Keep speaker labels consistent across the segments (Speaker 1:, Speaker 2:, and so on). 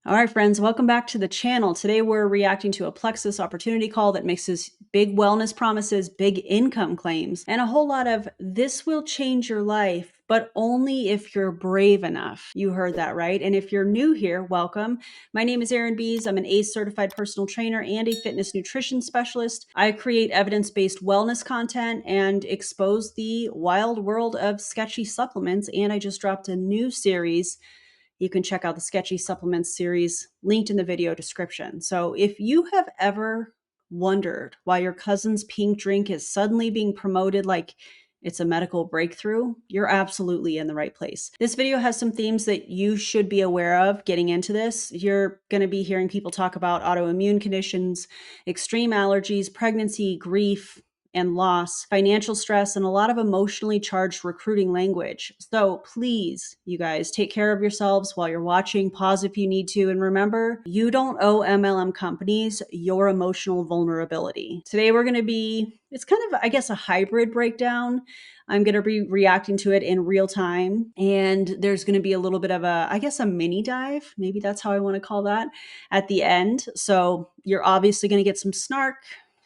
Speaker 1: All right, friends, welcome back to the channel. Today we're reacting to a Plexus opportunity call that mixes big wellness promises, big income claims, and a whole lot of this will change your life, but only if you're brave enough. You heard that right. And if you're new here, welcome. My name is Erin Bies. I'm an ACE certified personal trainer and a fitness nutrition specialist. I create evidence-based wellness content and expose the wild world of sketchy supplements. And I just dropped a new series. You can check out the Sketchy Supplements series linked in the video description. So if you have ever wondered why your cousin's pink drink is suddenly being promoted like it's a medical breakthrough, you're absolutely in the right place. This video has some themes that you should be aware of getting into this. You're going to be hearing people talk about autoimmune conditions, extreme allergies, pregnancy, grief, and loss, financial stress, and a lot of emotionally charged recruiting language. So please, you guys, take care of yourselves while you're watching. Pause if you need to. And remember, you don't owe MLM companies your emotional vulnerability. Today, we're going to be, it's kind of, I guess, a hybrid breakdown. I'm going to be reacting to it in real time. And there's going to be a little bit of a, I guess, a mini dive. Maybe that's how I want to call that at the end. So you're obviously going to get some snark.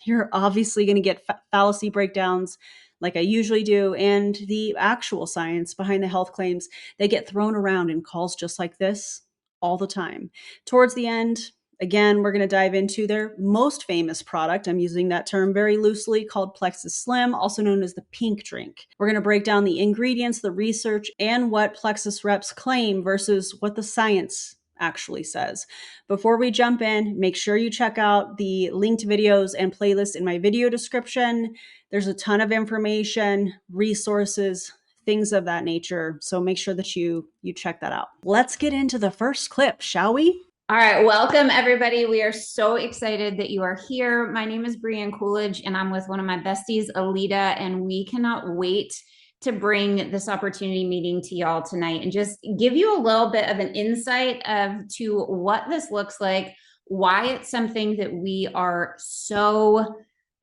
Speaker 1: You're obviously going to get fallacy breakdowns like I usually do, and the actual science behind the health claims. They get thrown around in calls just like this all the time. Towards the end, again, we're going to dive into their most famous product. I'm using that term very loosely, called Plexus Slim, also known as the pink drink. We're going to break down the ingredients, the research, and what Plexus reps claim versus what the science actually says. Before we jump in, make sure you check out the linked videos and playlists in my video description. There's a ton of information, resources, things of that nature. So make sure that you check that out. Let's get into the first clip, shall we?
Speaker 2: All right, welcome everybody. We are so excited that you are here. My name is Brianne Coolidge, and I'm with one of my besties, Alita, and we cannot wait to bring this opportunity meeting to y'all tonight and just give you a little bit of an insight to what this looks like, why it's something that we are so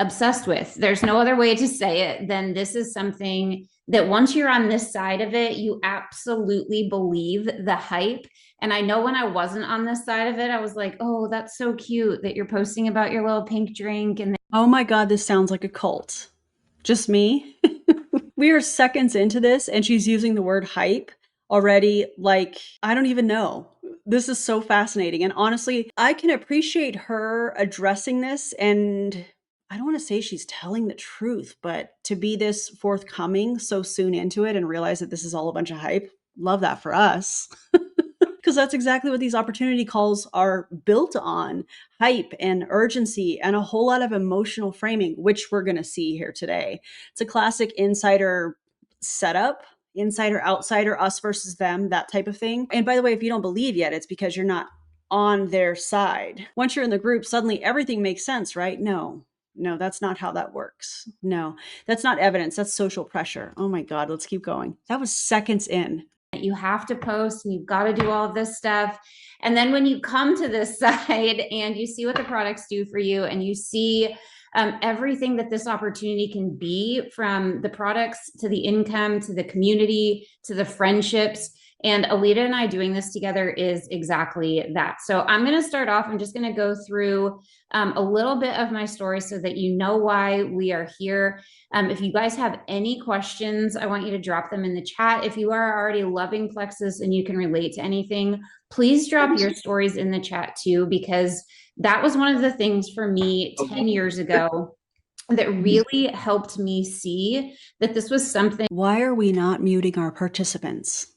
Speaker 2: obsessed with. There's no other way to say it than this is something that once you're on this side of it, you absolutely believe the hype. And I know when I wasn't on this side of it, I was like, oh, that's so cute that you're posting about your little pink drink. And
Speaker 1: oh my God, this sounds like a cult. Just me? We are seconds into this and she's using the word hype already. Like, I don't even know. This is so fascinating. And honestly, I can appreciate her addressing this. And I don't want to say she's telling the truth, but to be this forthcoming so soon into it and realize that this is all a bunch of hype, love that for us. Because that's exactly what these opportunity calls are built on: hype and urgency and a whole lot of emotional framing, which we're going to see here today. It's a classic insider setup, insider, outsider, us versus them, that type of thing. And by the way, if you don't believe yet, it's because you're not on their side. Once you're in the group, suddenly everything makes sense, right? No. No, that's not how that works. No, that's not evidence. That's social pressure. Oh my God, let's keep going. That was seconds in.
Speaker 2: you have to post and you've got to do all of this stuff. And then when you come to this side and you see what the products do for you and you see everything that this opportunity can be, from the products to the income to the community to the friendships. And Alita and I doing this together is exactly that. So I'm going to start off. I'm just going to go through a little bit of my story so that you know why we are here. If you guys have any questions, I want you to drop them in the chat. If you are already loving Plexus and you can relate to anything, please drop your stories in the chat too, because that was one of the things for me 10 years ago that really helped me see that this was something.
Speaker 1: Why are we not muting our participants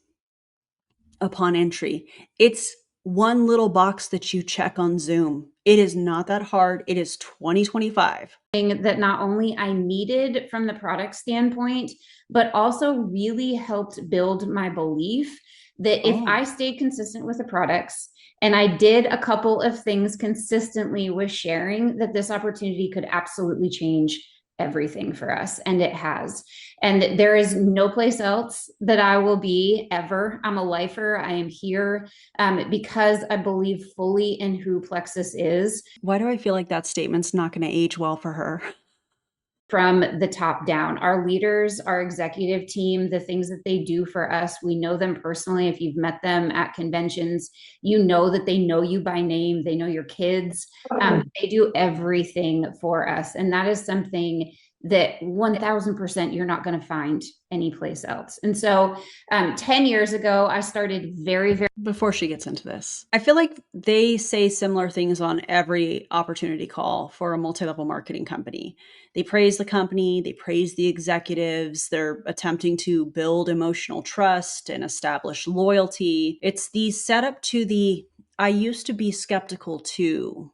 Speaker 1: upon entry? It's one little box that you check on Zoom. It is not that hard. It is 2025.
Speaker 2: That not only I needed from the product standpoint, but also really helped build my belief that if I stayed consistent with the products and I did a couple of things consistently with sharing, that this opportunity could absolutely change everything for us. And it has. And there is no place else that I will be ever. I'm a lifer. I am here because I believe fully in who Plexus is.
Speaker 1: Why do I feel like that statement's not going to age well for her?
Speaker 2: from the top down. Our leaders, our executive team, the things that they do for us, we know them personally. If you've met them at conventions, you know that they know you by name, they know your kids. They do everything for us. And that is something that 1000% you're not going to find anyplace else. And so 10 years ago, I started very.
Speaker 1: Before she gets into this, I feel like they say similar things on every opportunity call for a multi-level marketing company. They praise the company, they praise the executives, they're attempting to build emotional trust and establish loyalty. It's the setup to the I used to be skeptical too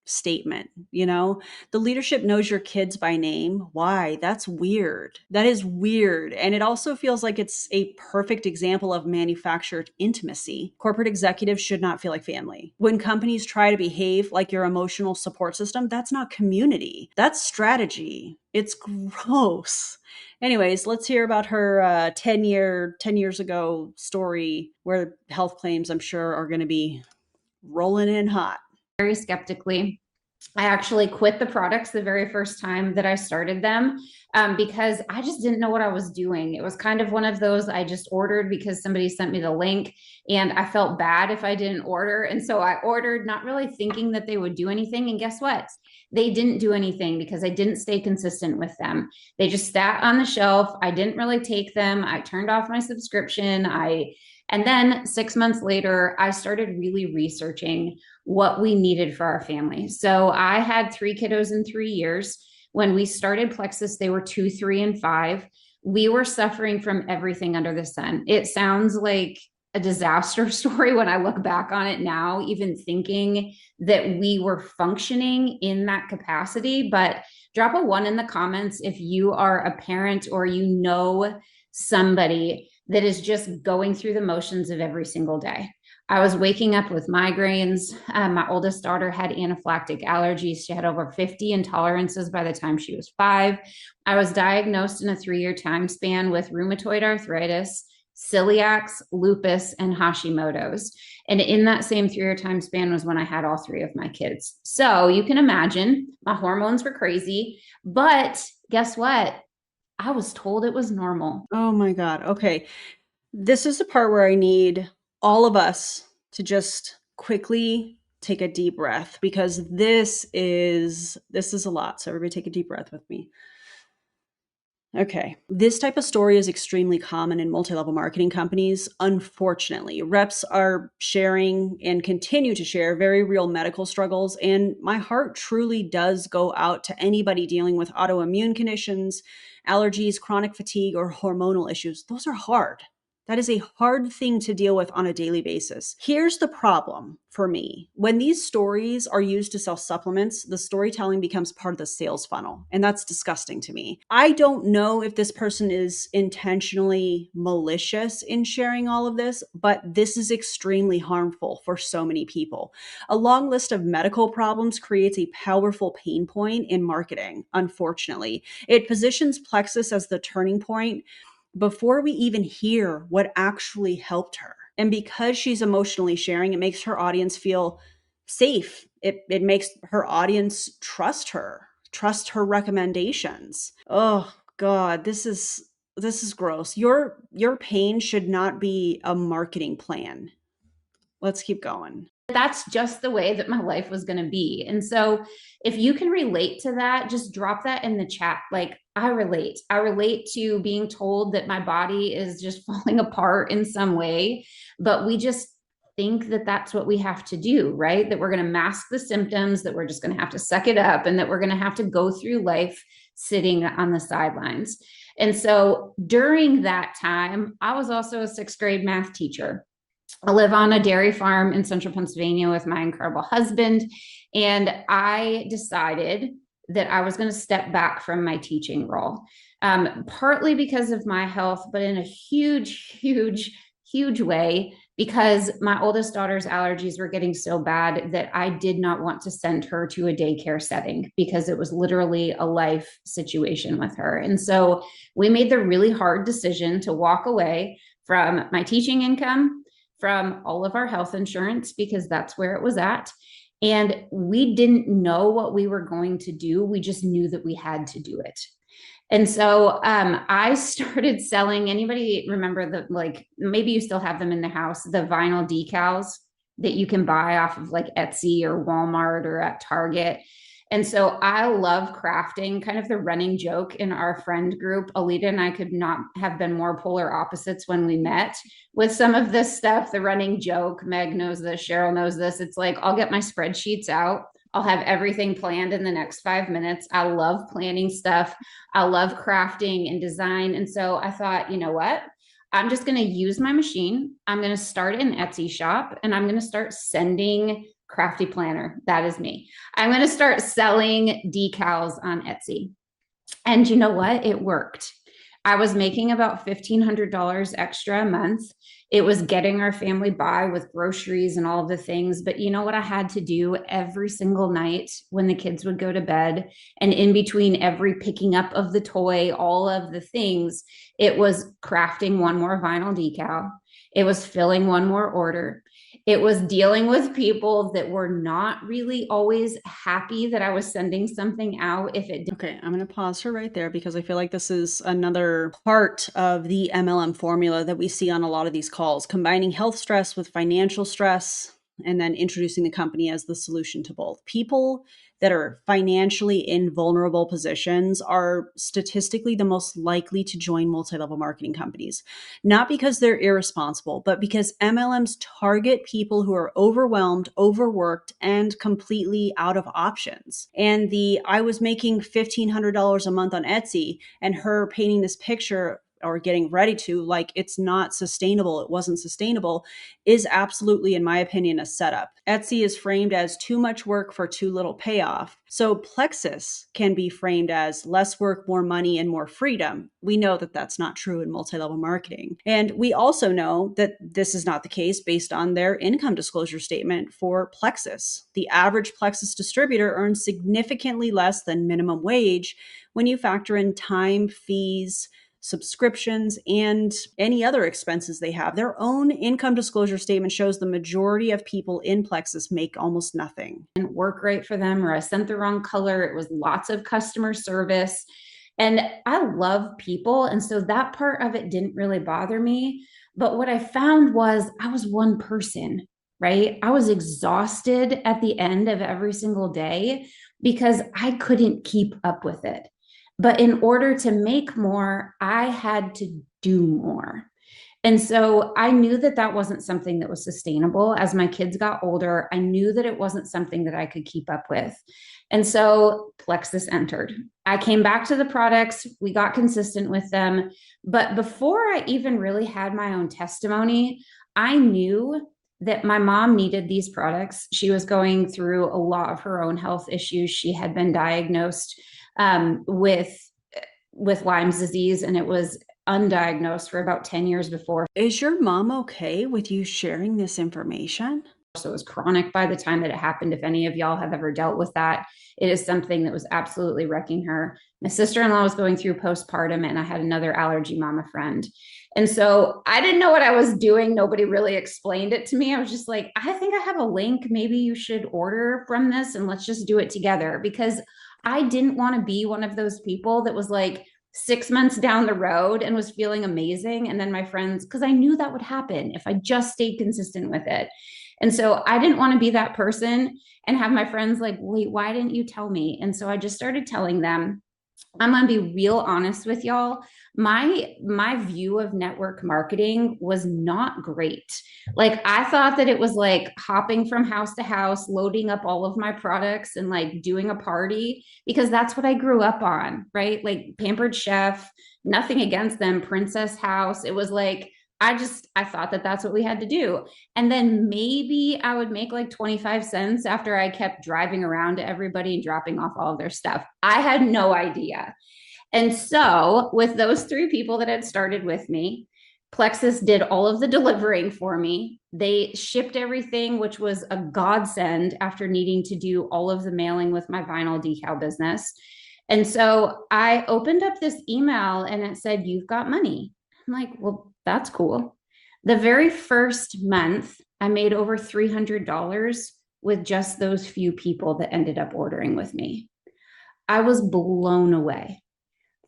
Speaker 1: statement, the leadership knows your kids by name. Why? That's weird. That is weird. And it also feels like it's a perfect example of manufactured intimacy. Corporate executives should not feel like family. When companies try to behave like your emotional support system, that's not community. That's strategy. It's gross. Anyways, let's hear about her 10 years ago story where health claims, I'm sure, are going to be rolling in hot.
Speaker 2: Very skeptically. I actually quit the products the very first time that I started them because I just didn't know what I was doing. It was kind of one of those I just ordered because somebody sent me the link and I felt bad if I didn't order. And so I ordered, not really thinking that they would do anything. And guess what? They didn't do anything because I didn't stay consistent with them. They just sat on the shelf. I didn't really take them. I turned off my subscription. And then 6 months later, I started really researching what we needed for our family. So I had 3 kiddos in 3 years. When we started Plexus, they were 2, 3, and 5. We were suffering from everything under the sun. It sounds like a disaster story when I look back on it now, even thinking that we were functioning in that capacity. But drop a 1 in the comments if you are a parent or you know somebody that is just going through the motions of every single day. I was waking up with migraines. My oldest daughter had anaphylactic allergies. She had over 50 intolerances by the time she was 5. I was diagnosed in a 3-year time span with rheumatoid arthritis, celiacs, lupus, and Hashimoto's. And in that same 3-year time span was when I had all 3 of my kids. So you can imagine my hormones were crazy, but guess what? I was told it was normal.
Speaker 1: Oh my God. Okay. This is the part where I need all of us to just quickly take a deep breath because this is a lot. So everybody take a deep breath with me. Okay. This type of story is extremely common in multi-level marketing companies. Unfortunately, reps are sharing and continue to share very real medical struggles. And my heart truly does go out to anybody dealing with autoimmune conditions, allergies, chronic fatigue, or hormonal issues. Those are hard. That is a hard thing to deal with on a daily basis. Here's the problem for me. When these stories are used to sell supplements, the storytelling becomes part of the sales funnel, and that's disgusting to me. I don't know if this person is intentionally malicious in sharing all of this, but this is extremely harmful for so many people. A long list of medical problems creates a powerful pain point in marketing, unfortunately. It positions Plexus as the turning point before we even hear what actually helped her. And because she's emotionally sharing, it makes her audience feel safe. It makes her audience trust her recommendations. Oh God, this is gross. Your pain should not be a marketing plan. Let's keep going.
Speaker 2: That's just the way that my life was going to be. And so if you can relate to that, just drop that in the chat. Like, I relate. I relate to being told that my body is just falling apart in some way, but we just think that that's what we have to do, right? That we're going to mask the symptoms, that we're just going to have to suck it up, and that we're going to have to go through life sitting on the sidelines. And so during that time, I was also a 6th grade math teacher. I live on a dairy farm in central Pennsylvania with my incredible husband. And I decided that I was going to step back from my teaching role, partly because of my health, but in a huge, huge, huge way, because my oldest daughter's allergies were getting so bad that I did not want to send her to a daycare setting because it was literally a life situation with her. And so we made the really hard decision to walk away from my teaching income, from all of our health insurance, because that's where it was at. And we didn't know what we were going to do. We just knew that we had to do it. And so I started selling. Anybody remember the, like, maybe you still have them in the house, the vinyl decals that you can buy off of like Etsy or Walmart or at Target. And so I love crafting. Kind of the running joke in our friend group, Alita and I could not have been more polar opposites when we met with some of this stuff. The running joke, Meg knows this, Cheryl knows this. It's like I'll get my spreadsheets out. I'll have everything planned in the next 5 minutes. I love planning stuff. I love crafting and design. And so I thought, you know what? I'm just going to use my machine. I'm going to start an Etsy shop and I'm going to start sending Crafty Planner. That is me. I'm going to start selling decals on Etsy. And you know what? It worked. I was making about $1,500 extra a month. It was getting our family by with groceries and all of the things. But you know what I had to do every single night when the kids would go to bed, and in between every picking up of the toy, all of the things, it was crafting one more vinyl decal. It was filling one more order. It was dealing with people that were not really always happy that I was sending something out if it.
Speaker 1: Okay, I'm going to pause her right there because I feel like this is another part of the MLM formula that we see on a lot of these calls, combining health stress with financial stress and then introducing the company as the solution to both. People that are financially in vulnerable positions are statistically the most likely to join multi-level marketing companies, not because they're irresponsible, but because MLMs target people who are overwhelmed, overworked, and completely out of options. And the I was making $1,500 a month on Etsy and her painting this picture or getting ready to, like, it's not sustainable, it wasn't sustainable, is absolutely, in my opinion, a setup. Etsy is framed as too much work for too little payoff. So Plexus can be framed as less work, more money, and more freedom. We know that that's not true in multi-level marketing. And we also know that this is not the case based on their income disclosure statement for Plexus. The average Plexus distributor earns significantly less than minimum wage when you factor in time, fees, subscriptions, and any other expenses they have. Their own income disclosure statement shows the majority of people in Plexus make almost nothing.
Speaker 2: Didn't work right for them, or I sent the wrong color. It was lots of customer service. And I love people. And so that part of it didn't really bother me. But what I found was I was one person, right? I was exhausted at the end of every single day because I couldn't keep up with it. But in order to make more, I had to do more. And so I knew that that wasn't something that was sustainable. As my kids got older, I knew that it wasn't something that I could keep up with. And so Plexus entered. I came back to the products, we got consistent with them. But before I even really had my own testimony, I knew that my mom needed these products. She was going through a lot of her own health issues. She had been diagnosed with Lyme's disease, and it was undiagnosed for about 10 years before.
Speaker 1: Is your mom okay with you sharing this information?
Speaker 2: So it was chronic by the time that it happened. If any of y'all have ever dealt with that, it is something that was absolutely wrecking her. My sister-in-law was going through postpartum, and I had another allergy mama friend. And so I didn't know what I was doing. Nobody really explained it to me. I was just like, I think I have a link. Maybe you should order from this and let's just do it together, because I didn't want to be one of those people that was like 6 months down the road and was feeling amazing. And then my friends, because I knew that would happen if I just stayed consistent with it. And so I didn't want to be that person and have my friends like, wait, why didn't you tell me? And so I just started telling them. I'm going to be real honest with y'all. My view of network marketing was not great. Like, I thought that it was like hopping from house to house, loading up all of my products and like doing a party, because that's what I grew up on, right? Like Pampered Chef, nothing against them, Princess House. It was like I thought that that's what we had to do. And then maybe I would make like 25 cents after I kept driving around to everybody and dropping off all of their stuff. I had no idea. And so, with those three people that had started with me, Plexus did all of the delivering for me. They shipped everything, which was a godsend after needing to do all of the mailing with my vinyl decal business. And so I opened up this email and it said, "You've got money." I'm like, well, that's cool. The very first month, I made over $300 with just those few people that ended up ordering with me. I was blown away.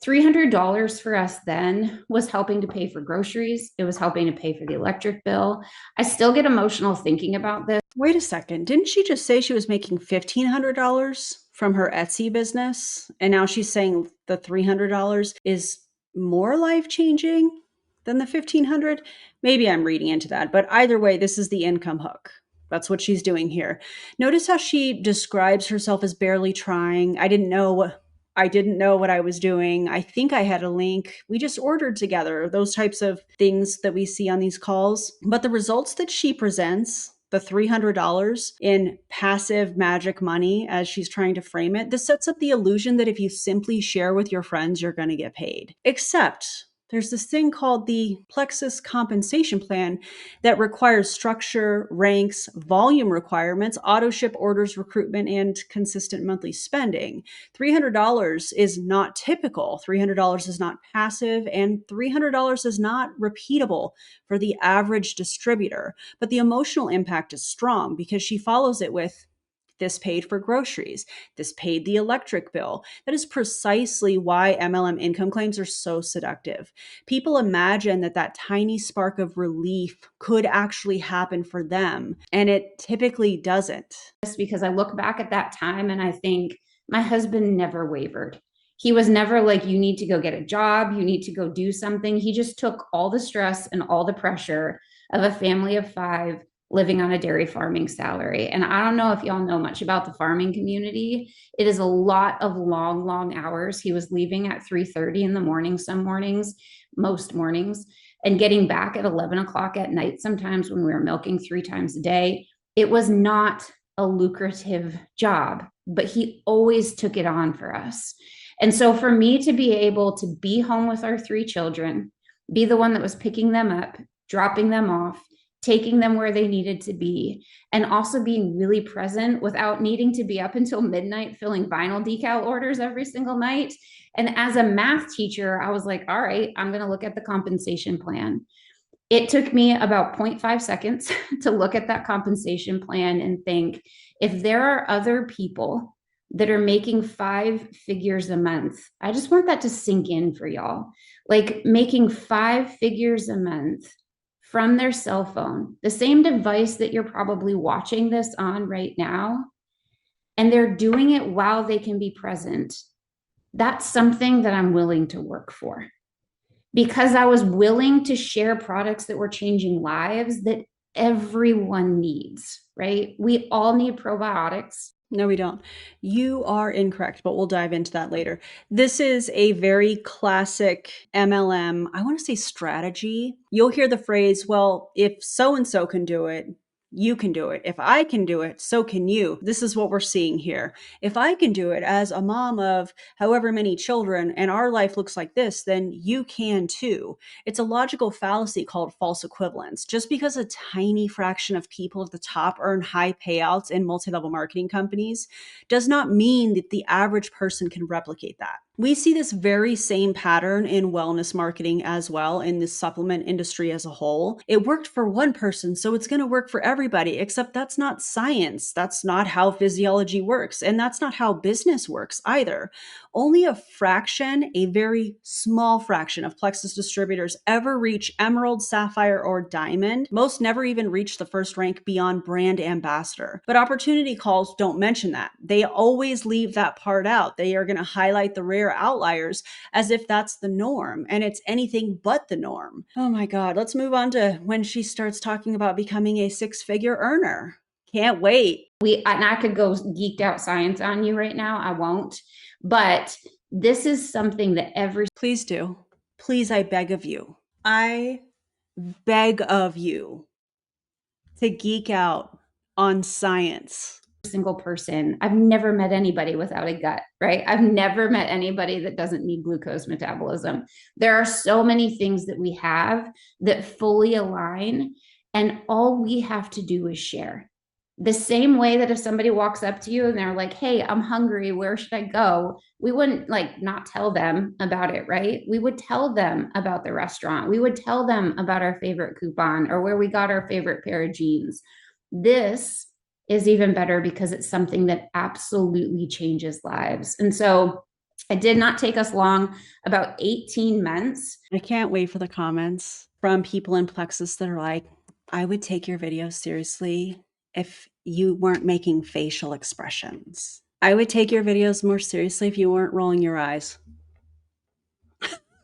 Speaker 2: $300 for us then was helping to pay for groceries. It was helping to pay for the electric bill. I still get emotional thinking about this.
Speaker 1: Wait a second. Didn't she just say she was making $1,500 from her Etsy business? And now she's saying the $300 is more life changing than the 1500? Maybe I'm reading into that, but either way, this is the income hook. That's what she's doing here. Notice how she describes herself as barely trying. I didn't know what I was doing. I think I had a link. We just ordered together, those types of things that we see on these calls. But the results that she presents, the $300 in passive magic money, as she's trying to frame it, this sets up the illusion that if you simply share with your friends, you're going to get paid. Except there's this thing called the Plexus compensation plan that requires structure, ranks, volume requirements, auto ship orders, recruitment, and consistent monthly spending. $300 is not typical. $300 is not passive, and $300 is not repeatable for the average distributor. But the emotional impact is strong because she follows it with, this paid for groceries. This paid the electric bill. That is precisely why MLM income claims are so seductive. People imagine that that tiny spark of relief could actually happen for them, and it typically doesn't.
Speaker 2: Because I look back at that time and I think my husband never wavered. He was never like, you need to go get a job, you need to go do something. He just took all the stress and all the pressure of a family of five living on a dairy farming salary. And I don't know if y'all know much about the farming community. It is a lot of long, long hours. He was leaving at 3:30 in the morning, some mornings, most mornings, and getting back at 11 o'clock at night, sometimes when we were milking 3 times a day. It was not a lucrative job, but he always took it on for us. And so for me to be able to be home with our 3 children, be the one that was picking them up, dropping them off, taking them where they needed to be, and also being really present without needing to be up until midnight filling vinyl decal orders every single night. And as a math teacher, I was like, all right, I'm going to look at the compensation plan. It took me about 0.5 seconds to look at that compensation plan and think, if there are other people that are making 5 figures a month, I just want that to sink in for y'all. Like making 5 figures a month from their cell phone, the same device that you're probably watching this on right now, and they're doing it while they can be present. That's something that I'm willing to work for, because I was willing to share products that were changing lives that everyone needs, right? We all need probiotics.
Speaker 1: No, we don't. You are incorrect, but we'll dive into that later. This is a very classic MLM, I want to say strategy. You'll hear the phrase, well, if so and so can do it, you can do it. If I can do it, so can you. This is what we're seeing here. If I can do it as a mom of however many children and our life looks like this, then you can too. It's a logical fallacy called false equivalence. Just because a tiny fraction of people at the top earn high payouts in multi-level marketing companies does not mean that the average person can replicate that. We see this very same pattern in wellness marketing as well, in the supplement industry as a whole. It worked for one person, so it's going to work for everybody, except that's not science. That's not how physiology works, and that's not how business works either. Only a fraction, a very small fraction of Plexus distributors ever reach emerald, sapphire, or diamond. Most never even reach the first rank beyond brand ambassador. But opportunity calls don't mention that. They always leave that part out. They are going to highlight the rare outliers as if that's the norm, and it's anything but the norm. Oh my God, let's move on to when she starts talking about becoming a 6-figure earner. Can't wait.
Speaker 2: And I could go geeked out science on you right now. I won't. But this is something that
Speaker 1: Please do. Please, I beg of you. I beg of you to geek out on science.
Speaker 2: Single person, I've never met anybody without a gut, right? I've never met anybody that doesn't need glucose metabolism. There are so many things that we have that fully align, and all we have to do is share. The same way that if somebody walks up to you and they're like, hey, I'm hungry, where should I go? We wouldn't like not tell them about it, right? We would tell them about the restaurant. We would tell them about our favorite coupon or where we got our favorite pair of jeans. This is even better because it's something that absolutely changes lives. And so It did not take us long, about 18 months.
Speaker 1: I can't wait for the comments from people in Plexus that are like, I would take your videos seriously if you weren't making facial expressions. I would take your videos more seriously if you weren't rolling your eyes.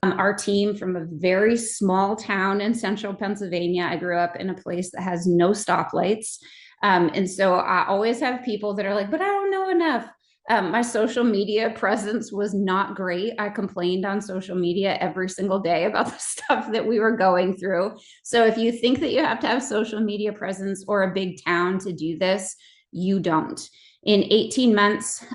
Speaker 2: Our team from a very small town in central Pennsylvania. I grew up in a place that has no stoplights. And so I always have people that are like, but I don't know enough. My social media presence was not great. I complained on social media every single day about the stuff that we were going through. So if you think that you have to have social media presence or a big town to do this, you don't. In 18 months,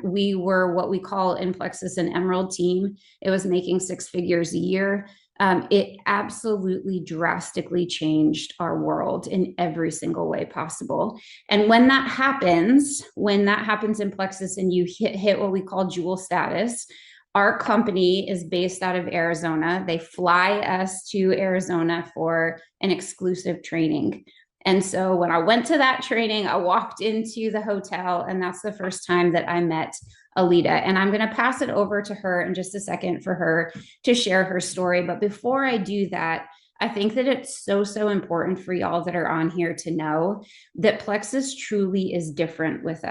Speaker 2: we were what we call in Plexus an emerald team. It was making six figures a year. It absolutely drastically changed our world in every single way possible. And when that happens in Plexus and you hit what we call jewel status, our company is based out of Arizona. They fly us to Arizona for an exclusive training. And so when I went to that training, I walked into the hotel, and that's the first time that I met Alita. And I'm going to pass it over to her in just a second for her to share her story. But before I do that, I think that it's so important for y'all that are on here to know that Plexus truly is different with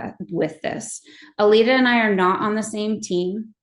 Speaker 2: this. Alita and I are not on the same team.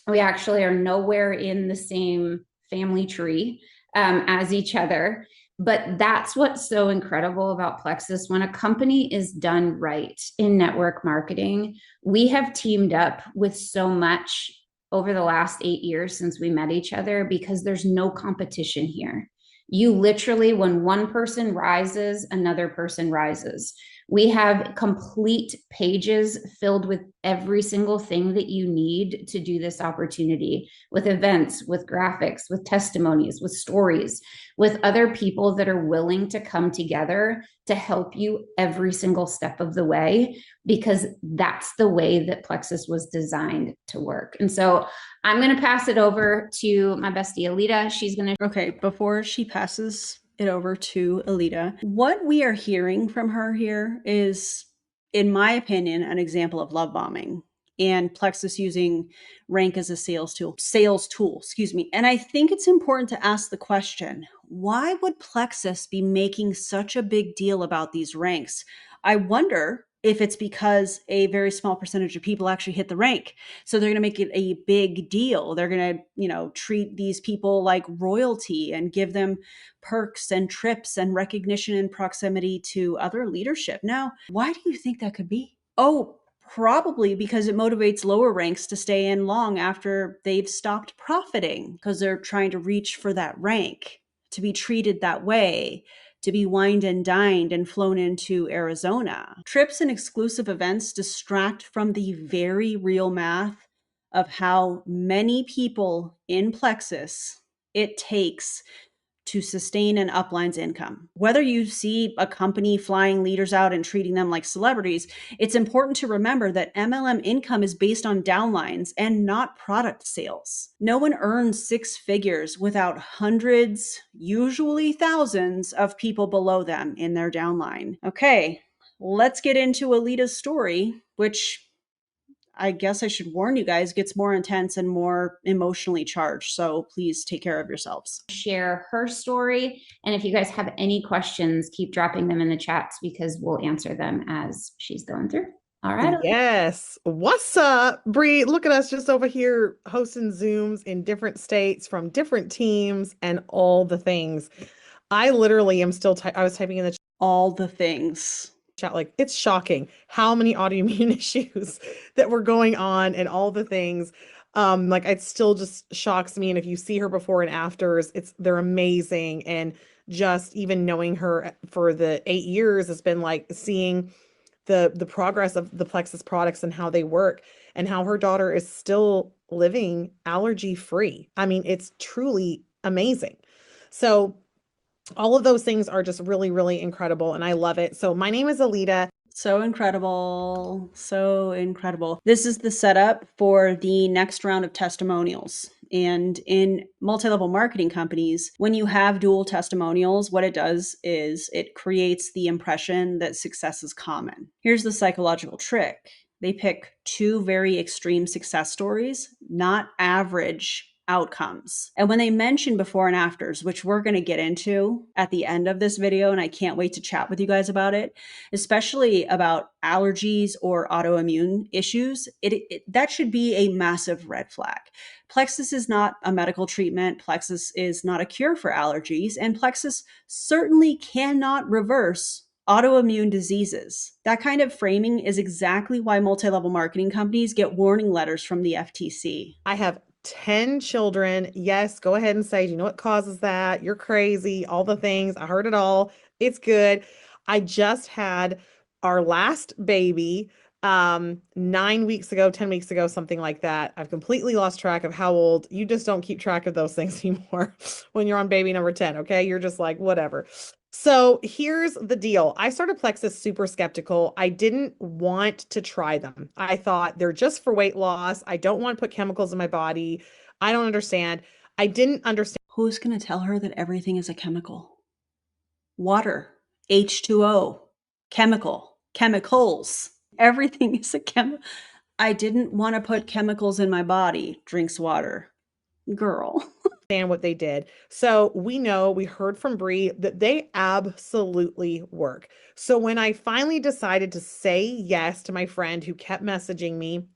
Speaker 2: We actually are nowhere in the same family tree as each other. But that's what's so incredible about Plexus. When a company is done right in network marketing, we have teamed up with so much over the last 8 years since we met each other because there's no competition here. You literally, when one person rises, another person rises. We have complete pages filled with every single thing that you need to do this opportunity, with events, with graphics, with testimonies, with stories, with other people that are willing to come together to help you every single step of the way, because that's the way that Plexus was designed to work. And so I'm going to pass it over to my bestie, Alita. She's going to.
Speaker 1: Okay, before she passes it over to Alita, what we are hearing from her here is, in my opinion, an example of love bombing and Plexus using rank as a sales tool, excuse me. And I think it's important to ask the question, why would Plexus be making such a big deal about these ranks? I wonder if it's because a very small percentage of people actually hit the rank. So they're going to make it a big deal. They're going to, treat these people like royalty and give them perks and trips and recognition and proximity to other leadership. Now, why do you think that could be? Oh, probably because it motivates lower ranks to stay in long after they've stopped profiting because they're trying to reach for that rank, to be treated that way, to be wined and dined and flown into Arizona. Trips and exclusive events distract from the very real math of how many people in Plexus it takes to sustain an upline's income. Whether you see a company flying leaders out and treating them like celebrities, it's important to remember that MLM income is based on downlines and not product sales. No one earns six figures without hundreds, usually thousands, of people below them in their downline. Okay, let's get into Alita's story, which I guess I should warn you guys, gets more intense and more emotionally charged. So please take care of yourselves.
Speaker 2: Share her story. And if you guys have any questions, keep dropping them in the chats because we'll answer them as she's going through. All right.
Speaker 3: Yes. What's up, Bree? Look at us just over here hosting Zooms in different states from different teams and all the things. I literally am still, I was typing in the
Speaker 1: All the things.
Speaker 3: chat, like, it's shocking how many autoimmune issues that were going on and all the things. Like, it still just shocks me. And if you see her before and afters, they're amazing. And just even knowing her for the 8 years has been like seeing the progress of the Plexus products and how they work and how her daughter is still living allergy free. I mean, it's truly amazing. So all of those things are just really, really incredible. And I love it. So my name is Alita.
Speaker 1: So incredible. So incredible. This is the setup for the next round of testimonials. And in multi-level marketing companies, when you have dual testimonials, what it does is it creates the impression that success is common. Here's the psychological trick. They pick two very extreme success stories, not average outcomes. And when they mention before and afters, which we're going to get into at the end of this video, and I can't wait to chat with you guys about it, especially about allergies or autoimmune issues, that should be a massive red flag. Plexus is not a medical treatment. Plexus is not a cure for allergies. And Plexus certainly cannot reverse autoimmune diseases. That kind of framing is exactly why multi-level marketing companies get warning letters from the FTC.
Speaker 3: I have 10 children. Yes, go ahead and say, do you know what causes that? You're crazy. All the things. I heard it all. It's good. I just had our last baby 9 weeks ago, 10 weeks ago, something like that. I've completely lost track of how old. You just don't keep track of those things anymore when you're on baby number 10, okay? You're just like, whatever. So here's the deal. I started Plexus super skeptical. I didn't want to try them. I thought they're just for weight loss. I don't want to put chemicals in my body. I don't understand. I didn't understand.
Speaker 1: Who's going to tell her that everything is a chemical? Water, H2O, chemicals. Everything is a chemical. I didn't want to put chemicals in my body. Drinks water. Girl.
Speaker 3: What they did. So we know, we heard from Bree that they absolutely work. So when I finally decided to say yes to my friend who kept messaging me,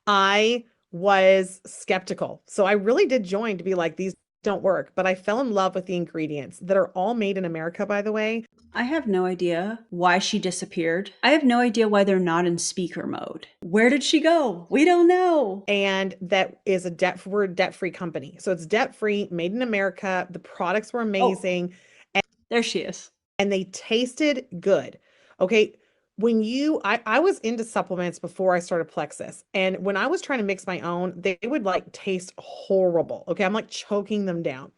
Speaker 3: I was skeptical. So I really did join to be like, these don't work, but I fell in love with the ingredients that are all made in America, by the way.
Speaker 1: I have no idea why she disappeared. I have no idea why they're not in speaker mode. Where did she go? We don't know.
Speaker 3: And that is we're a debt-free company. So it's debt-free, made in America. The products were amazing.
Speaker 1: Oh, there she is.
Speaker 3: And they tasted good. Okay. I was into supplements before I started Plexus. And when I was trying to mix my own, they would like taste horrible. Okay. I'm like choking them down.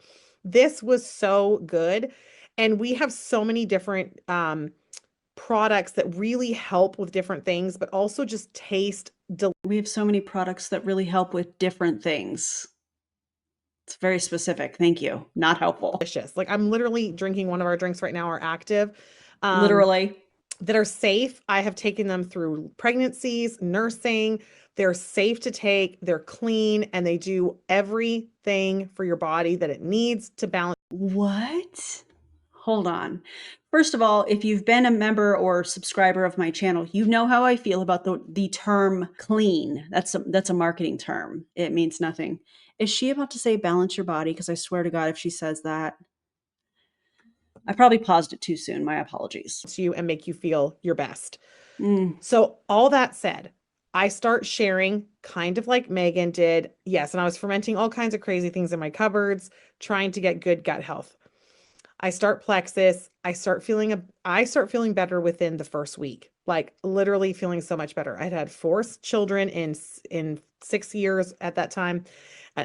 Speaker 3: This was so good. And we have so many different products that really help with different things, but also just taste delicious.
Speaker 1: We have so many products that really help with different things. It's very specific. Thank you. Not helpful.
Speaker 3: Like I'm literally drinking one of our drinks right now, are active.
Speaker 1: Literally.
Speaker 3: That are safe. I have taken them through pregnancies, nursing. They're safe to take, they're clean, and they do everything for your body that it needs to balance.
Speaker 1: What? Hold on. First of all, if you've been a member or subscriber of my channel, you know how I feel about the term clean. That's a marketing term. It means nothing. Is she about to say balance your body? Because I swear to God, if she says that, I probably paused it too soon. My apologies.
Speaker 3: You and make you feel your best.
Speaker 1: Mm.
Speaker 3: So all that said, I start sharing kind of like Megan did. Yes, and I was fermenting all kinds of crazy things in my cupboards, trying to get good gut health. I start Plexus. I start feeling better within the first week, like literally feeling so much better. I'd had 4 children in 6 years at that time,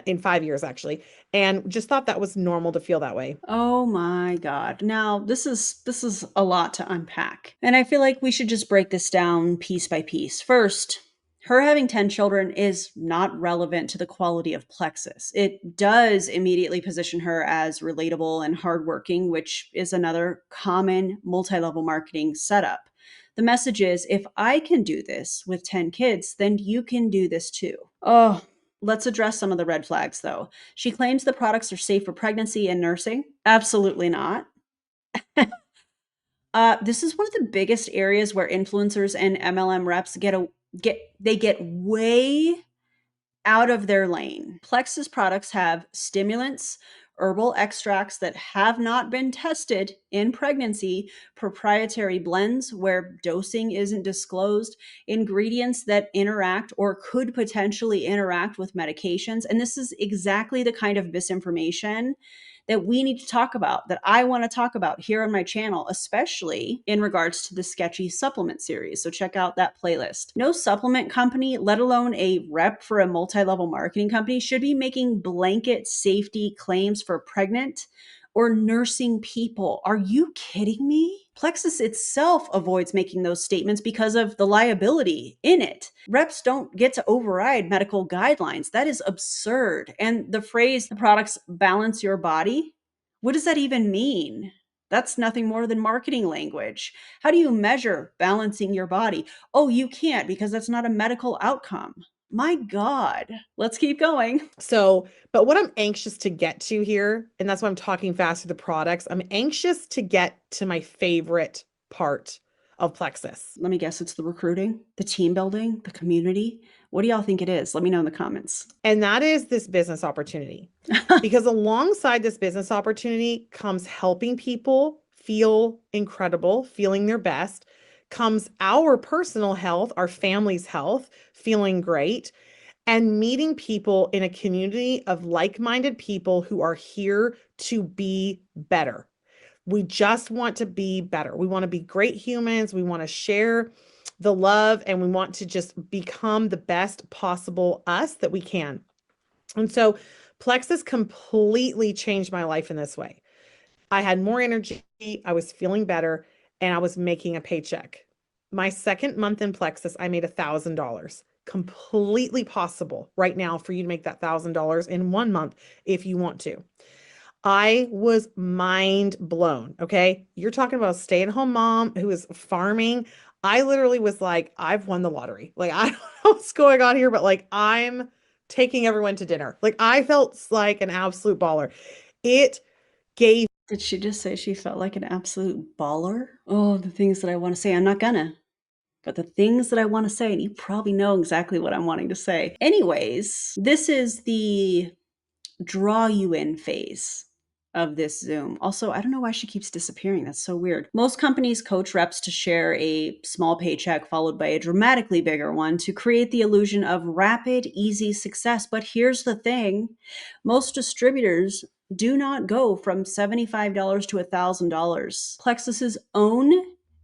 Speaker 3: in 5 years actually, and just thought that was normal to feel that way.
Speaker 1: Oh my God. Now, this is a lot to unpack. And I feel like we should just break this down piece by piece. First, her having 10 children is not relevant to the quality of Plexus. It does immediately position her as relatable and hardworking, which is another common multi-level marketing setup. The message is, if I can do this with 10 kids, then you can do this too. Oh, let's address some of the red flags, though. She claims the products are safe for pregnancy and nursing. Absolutely not. This is one of the biggest areas where influencers and MLM reps get way out of their lane. Plexus products have stimulants, herbal extracts that have not been tested in pregnancy, proprietary blends where dosing isn't disclosed, ingredients that interact or could potentially interact with medications. And this is exactly the kind of misinformation that we need to talk about, that I want to talk about here on my channel, especially in regards to the sketchy supplement series. So check out that playlist. No supplement company, let alone a rep for a multi-level marketing company, should be making blanket safety claims for pregnant or nursing people. Are you kidding me? Plexus itself avoids making those statements because of the liability in it. Reps don't get to override medical guidelines. That is absurd. And the phrase, the products balance your body, what does that even mean? That's nothing more than marketing language. How do you measure balancing your body? Oh, you can't because that's not a medical outcome. My God, let's keep going.
Speaker 3: So, but what I'm anxious to get to here, and that's why I'm talking fast through the products, I'm anxious to get to my favorite part of Plexus.
Speaker 1: Let me guess, it's the recruiting, the team building, the community. What do y'all think it is? Let me know in the comments.
Speaker 3: And that is this business opportunity. Because alongside this business opportunity comes helping people feel incredible, feeling their best, comes our personal health, our family's health, feeling great, and meeting people in a community of like-minded people who are here to be better. We just want to be better. We want to be great humans. We want to share the love and we want to just become the best possible us that we can. And so Plexus completely changed my life in this way. I had more energy, I was feeling better, and I was making a paycheck. My second month in Plexus, I made $1,000. Completely possible right now for you to make that $1,000 in 1 month if you want to. I was mind blown. Okay. You're talking about a stay-at-home mom who is farming. I literally was like, I've won the lottery. Like, I don't know what's going on here, but like, I'm taking everyone to dinner. Like, I felt like an absolute baller. It gave.
Speaker 1: Did she just say she felt like an absolute baller? Oh, the things that I want to say. I'm not gonna. But the things that I want to say, and you probably know exactly what I'm wanting to say. Anyways, this is the draw you in phase of this Zoom. Also, I don't know why she keeps disappearing. That's so weird. Most companies coach reps to share a small paycheck followed by a dramatically bigger one to create the illusion of rapid, easy success. But here's the thing, most distributors do not go from $75 to $1,000. Plexus's own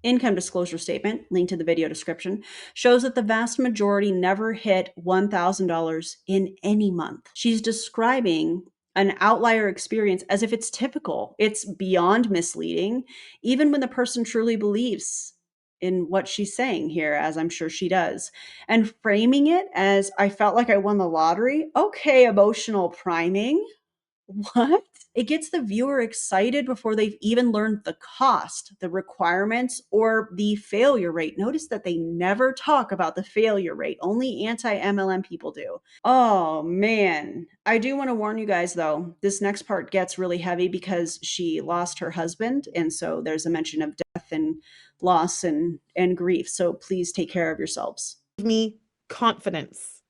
Speaker 1: income disclosure statement, linked to the video description, shows that the vast majority never hit $1,000 in any month. She's describing an outlier experience as if it's typical. It's beyond misleading, even when the person truly believes in what she's saying here, as I'm sure she does. And framing it as I felt like I won the lottery. Okay, emotional priming. What? It gets the viewer excited before they've even learned the cost, the requirements, or the failure rate. Notice that they never talk about the failure rate. Only anti-MLM people do. Oh man. I do want to warn you guys though, this next part gets really heavy because she lost her husband. And so there's a mention of death and loss and grief. So please take care of yourselves.
Speaker 3: Me confidence.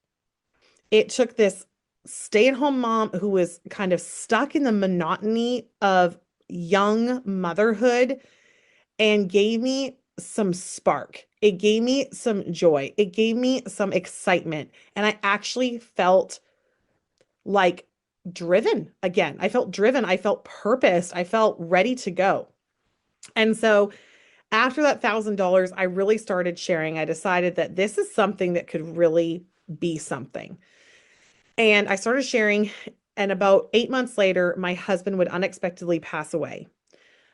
Speaker 3: It took this stay-at-home mom who was kind of stuck in the monotony of young motherhood and gave me some spark. It gave me some joy. It gave me some excitement. And I actually felt like driven again. I felt driven. I felt purposed. I felt ready to go. And so after that $1,000, I really started sharing. I decided that this is something that could really be something. And I started sharing, and about 8 months later, my husband would unexpectedly pass away.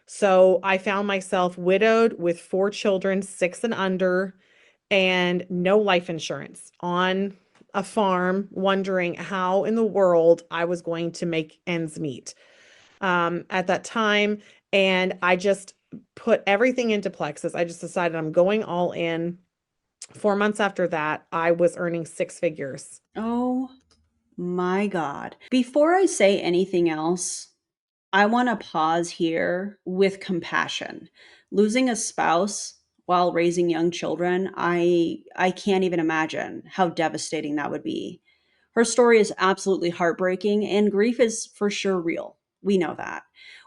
Speaker 3: So I found myself widowed with 4 children, 6 and under, and no life insurance on a farm, wondering how in the world I was going to make ends meet at that time. And I just put everything into Plexus. I just decided I'm going all in. 4 months after that, I was earning 6 figures.
Speaker 1: Oh my God. Before I say anything else, I want to pause here with compassion. Losing a spouse while raising young children, I can't even imagine how devastating that would be. Her story is absolutely heartbreaking and grief is for sure real. We know that.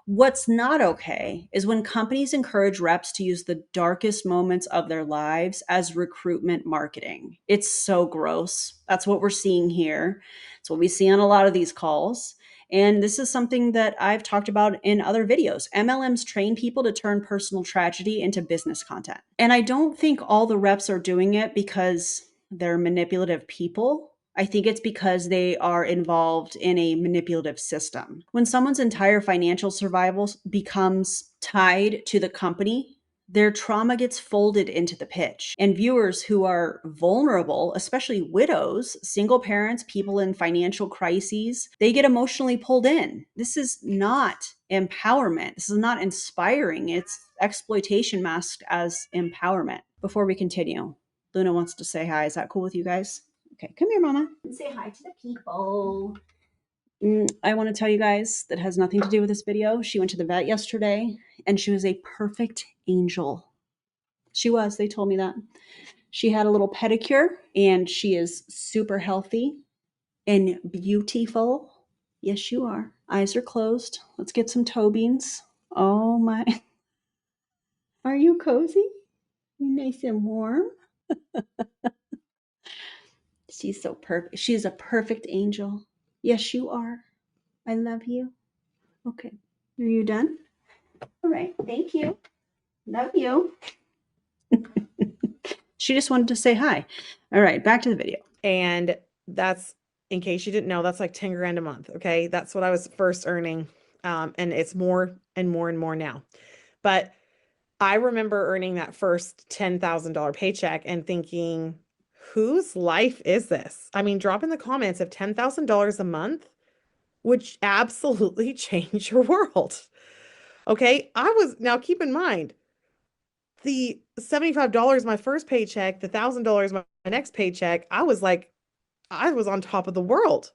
Speaker 1: What's not okay is when companies encourage reps to use the darkest moments of their lives as recruitment marketing. It's so gross. That's what we're seeing here. It's what we see on a lot of these calls. And this is something that I've talked about in other videos. MLMs train people to turn personal tragedy into business content. And I don't think all the reps are doing it because they're manipulative people. I think it's because they are involved in a manipulative system. When someone's entire financial survival becomes tied to the company Their trauma gets folded into the pitch. And viewers who are vulnerable, especially widows, single parents, people in financial crises, they get emotionally pulled in. This is not empowerment. This is not inspiring. It's exploitation masked as empowerment. Before we continue, Luna wants to say hi. Is that cool with you guys? Okay, come here, Mama. Say hi to the people. I want to tell you guys that has nothing to do with this video. She went to the vet yesterday and she was a perfect angel. She was. They told me that. She had a little pedicure and she is super healthy and beautiful. Yes, you are. Eyes are closed. Let's get some toe beans. Oh my. Are you cozy? You nice and warm? She's so perfect. She's a perfect angel. Yes, you are. I love you. Okay. Are you done? All right. Thank you. Love you. She just wanted to say hi. All right. Back to the video.
Speaker 3: And that's, in case you didn't know, that's like 10 grand a month. Okay. That's what I was first earning. And it's more and more and more now. But I remember earning that first $10,000 paycheck and thinking, whose life is this? I mean, drop in the comments if $10,000 a month would absolutely change your world. Okay. Now keep in mind, the $75 my first paycheck, the $1,000 my next paycheck, I was on top of the world.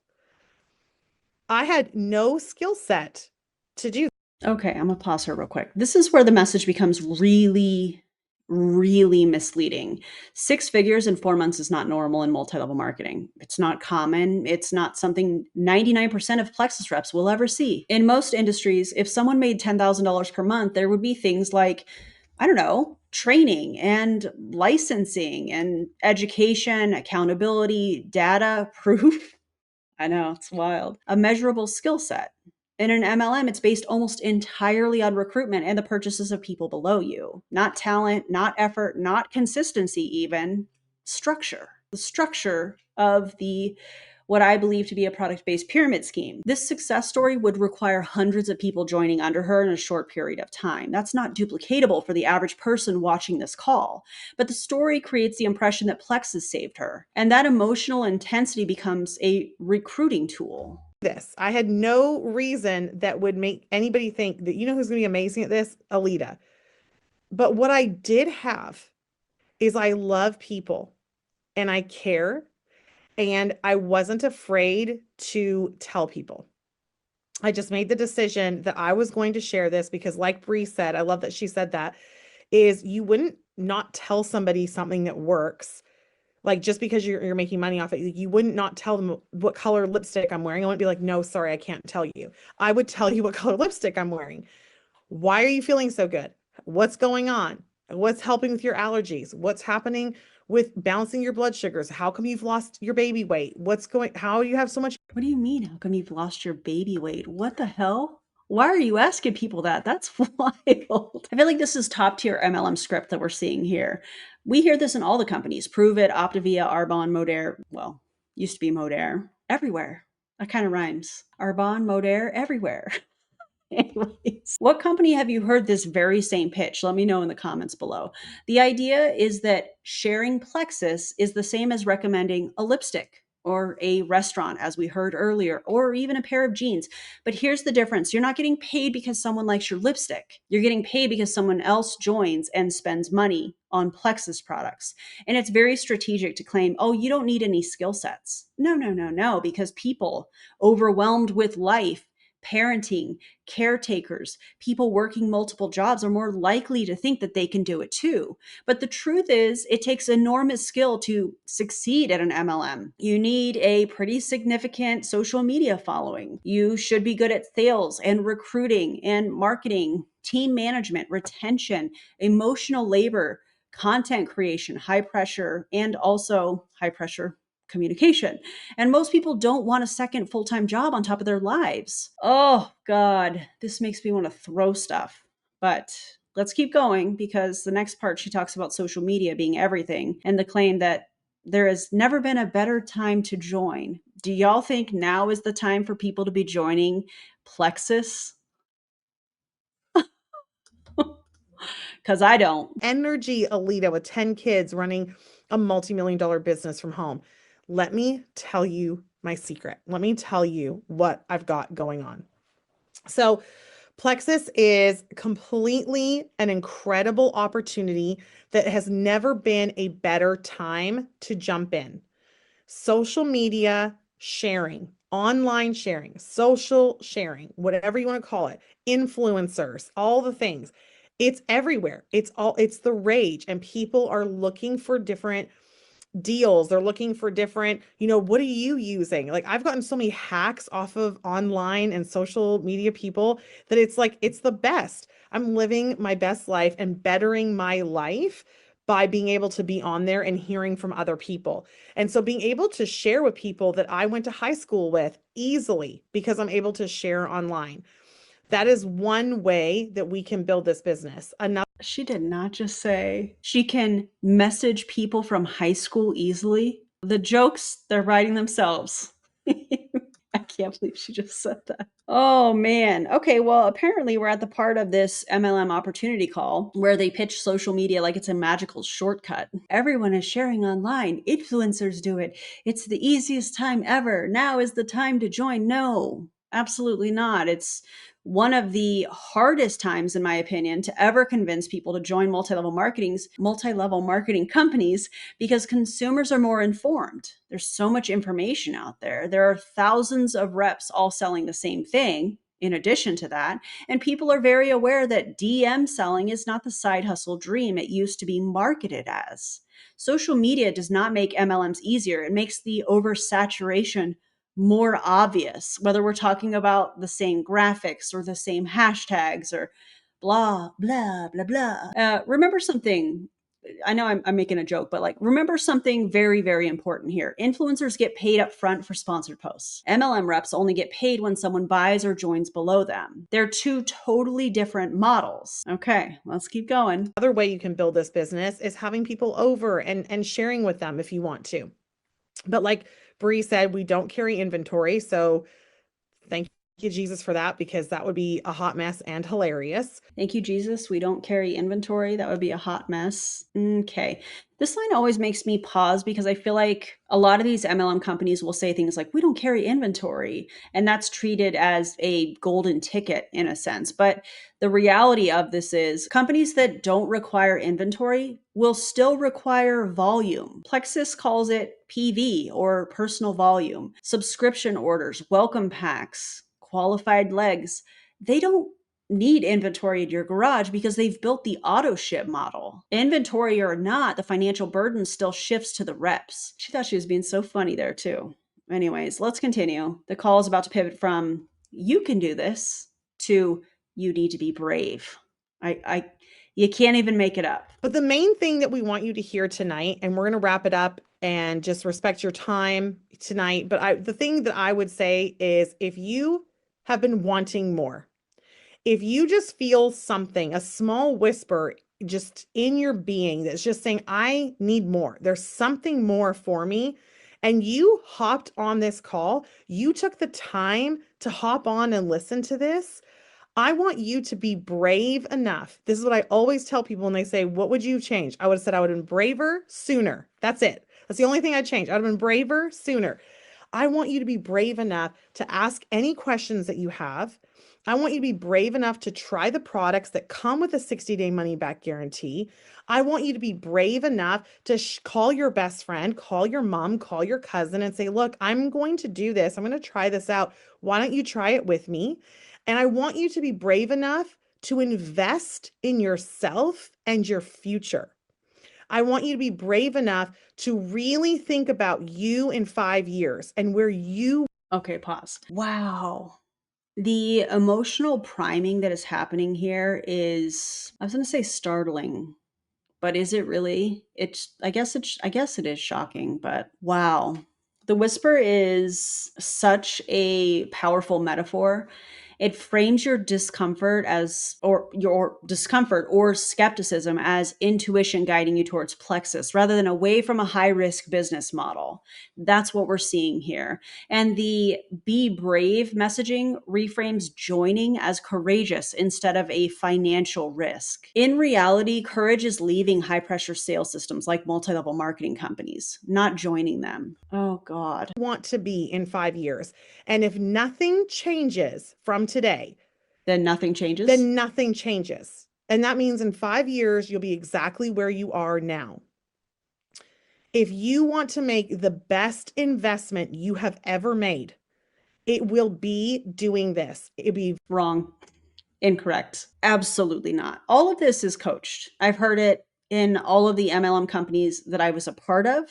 Speaker 3: I had no skill set to do.
Speaker 1: Okay, I'm gonna pause her real quick. This is where the message becomes really, really misleading. 6 figures in 4 months is not normal in multi-level marketing. It's not common. It's not something 99% of Plexus reps will ever see. In most industries, if someone made $10,000 per month, there would be things like, I don't know, training and licensing and education, accountability, data, proof. I know, it's wild. A measurable skill set. In an MLM, it's based almost entirely on recruitment and the purchases of people below you. Not talent, not effort, not consistency, even structure. The structure of the what I believe to be a product-based pyramid scheme. This success story would require hundreds of people joining under her in a short period of time. That's not duplicatable for the average person watching this call. But the story creates the impression that Plexus saved her. And that emotional intensity becomes a recruiting tool.
Speaker 3: I had no reason that would make anybody think that, you know who's going to be amazing at this? Alita. But what I did have is I love people and I care, and I wasn't afraid to tell people. I just made the decision that I was going to share this because, like Bree said, I love that she said that, is you wouldn't not tell somebody something that works. Like, just because you're making money off it, you wouldn't not tell them what color lipstick I'm wearing. I wouldn't be like, no, sorry, I can't tell you. I would tell you what color lipstick I'm wearing. Why are you feeling so good? What's going on? What's helping with your allergies? What's happening with balancing your blood sugars? How come you've lost your baby weight? How you have so much?
Speaker 1: What do you mean? How come you've lost your baby weight? What the hell? Why are you asking people that? That's wild. I feel like this is top tier MLM script that we're seeing here. We hear this in all the companies. Prove It, Optavia, Arbonne, Modere. Well, used to be Modere. Everywhere. That kind of rhymes. Arbonne, Modere, everywhere. Anyways, what company have you heard this very same pitch? Let me know in the comments below. The idea is that sharing Plexus is the same as recommending a lipstick or a restaurant, as we heard earlier, or even a pair of jeans. But here's the difference. You're not getting paid because someone likes your lipstick. You're getting paid because someone else joins and spends money on Plexus products. And it's very strategic to claim, oh, you don't need any skill sets. No, no, no, no, because people overwhelmed with life, parenting, caretakers, people working multiple jobs are more likely to think that they can do it too. But the truth is, it takes enormous skill to succeed at an MLM. You need a pretty significant social media following. You should be good at sales and recruiting and marketing, team management, retention, emotional labor, content creation, high pressure, and also high pressure communication. And most people don't want a second full-time job on top of their lives. Oh God, this makes me want to throw stuff. But let's keep going, because the next part, she talks about social media being everything and the claim that there has never been a better time to join. Do y'all think now is the time for people to be joining Plexus? Because I don't.
Speaker 3: Energy Alita with 10 kids running a multi-million-dollar business from home. Let me tell you my secret. Let me tell you what I've got going on. So, Plexus is completely an incredible opportunity that has never been a better time to jump in. Social media sharing, online sharing, social sharing, whatever you want to call it, influencers, all the things. It's everywhere. It's the rage, and people are looking for different deals. They're looking for different, what are you using? Like, I've gotten so many hacks off of online and social media people that it's like, it's the best. I'm living my best life and bettering my life by being able to be on there and hearing from other people. And so being able to share with people that I went to high school with easily because I'm able to share online. That is one way that we can build this business. Another
Speaker 1: She did not just say she can message people from high school easily. The jokes, they're writing themselves. I can't believe she just said that. Oh man. Okay, well, apparently we're at the part of this MLM opportunity call where they pitch social media like it's a magical shortcut. Everyone is sharing online. Influencers do it. It's the easiest time ever. Now is the time to join. No, absolutely not. It's one of the hardest times, in my opinion, to ever convince people to join multi-level marketing companies, because consumers are more informed. There's so much information out there. There are thousands of reps all selling the same thing in addition to that. And people are very aware that DM selling is not the side hustle dream it used to be marketed as. Social media does not make MLMs easier. It makes the oversaturation more obvious, whether we're talking about the same graphics or the same hashtags or blah, blah, blah, blah. Remember something. I know I'm making a joke, but like, remember something very, very important here. Influencers get paid up front for sponsored posts. MLM reps only get paid when someone buys or joins below them. They're two totally different models. Okay, let's keep going.
Speaker 3: Another way you can build this business is having people over and sharing with them if you want to. But like Bree said, we don't carry inventory. So thank you, Jesus, for that, because that would be a hot mess and hilarious.
Speaker 1: Thank you, Jesus. We don't carry inventory. That would be a hot mess. Okay. This line always makes me pause because I feel like a lot of these MLM companies will say things like, we don't carry inventory. And that's treated as a golden ticket in a sense. But the reality of this is companies that don't require inventory will still require volume. Plexus calls it PV, or personal volume, subscription orders, welcome packs, qualified legs. They don't need inventory in your garage because they've built the auto ship model. Inventory or not, the financial burden still shifts to the reps. She thought she was being so funny there too. Anyways, let's continue. The call is about to pivot from you can do this to you need to be brave. You can't even make it up.
Speaker 3: But the main thing that we want you to hear tonight, and we're going to wrap it up and just respect your time tonight. But the thing that I would say is, if you have been wanting more, if you just feel something, a small whisper just in your being that's just saying, I need more, there's something more for me, and you hopped on this call, you took the time to hop on and listen to this, I want you to be brave enough. This is what I always tell people when they say, what would you change? I would have said I would have been braver sooner. That's it. That's the only thing I'd change. I would have been braver sooner. I want you to be brave enough to ask any questions that you have. I want you to be brave enough to try the products that come with a 60-day money-back guarantee. I want you to be brave enough to call your best friend, call your mom, call your cousin and say, look, I'm going to do this. I'm going to try this out. Why don't you try it with me? And I want you to be brave enough to invest in yourself and your future. I want you to be brave enough to really think about you in 5 years and where you.
Speaker 1: Okay, pause. Wow. The emotional priming that is happening here is, I was going to say startling, but is it really? I guess it is shocking, but wow. The whisper is such a powerful metaphor. It frames your discomfort or skepticism as intuition guiding you towards Plexus rather than away from a high risk business model. That's what we're seeing here. And the be brave messaging reframes joining as courageous instead of a financial risk. In reality, courage is leaving high pressure sales systems like multi level marketing companies, not joining them. Oh, God.
Speaker 3: Want to be in 5 years. And if nothing changes from today,
Speaker 1: Then nothing changes.
Speaker 3: then nothing changes. And that means in 5 years, you'll be exactly where you are now. If you want to make the best investment you have ever made, it will be doing this. It'll be
Speaker 1: Wrong. Incorrect. Absolutely not. All of this is coached. I've heard it in all of the MLM companies that I was a part of.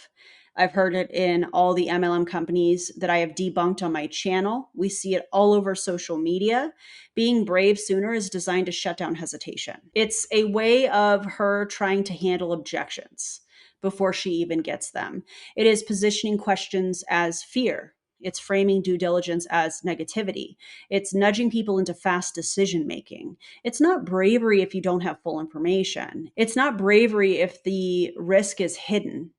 Speaker 1: I've heard it in all the MLM companies that I have debunked on my channel. We see it all over social media. Being brave sooner is designed to shut down hesitation. It's a way of her trying to handle objections before she even gets them. It is positioning questions as fear. It's framing due diligence as negativity. It's nudging people into fast decision making. It's not bravery if you don't have full information. It's not bravery if the risk is hidden,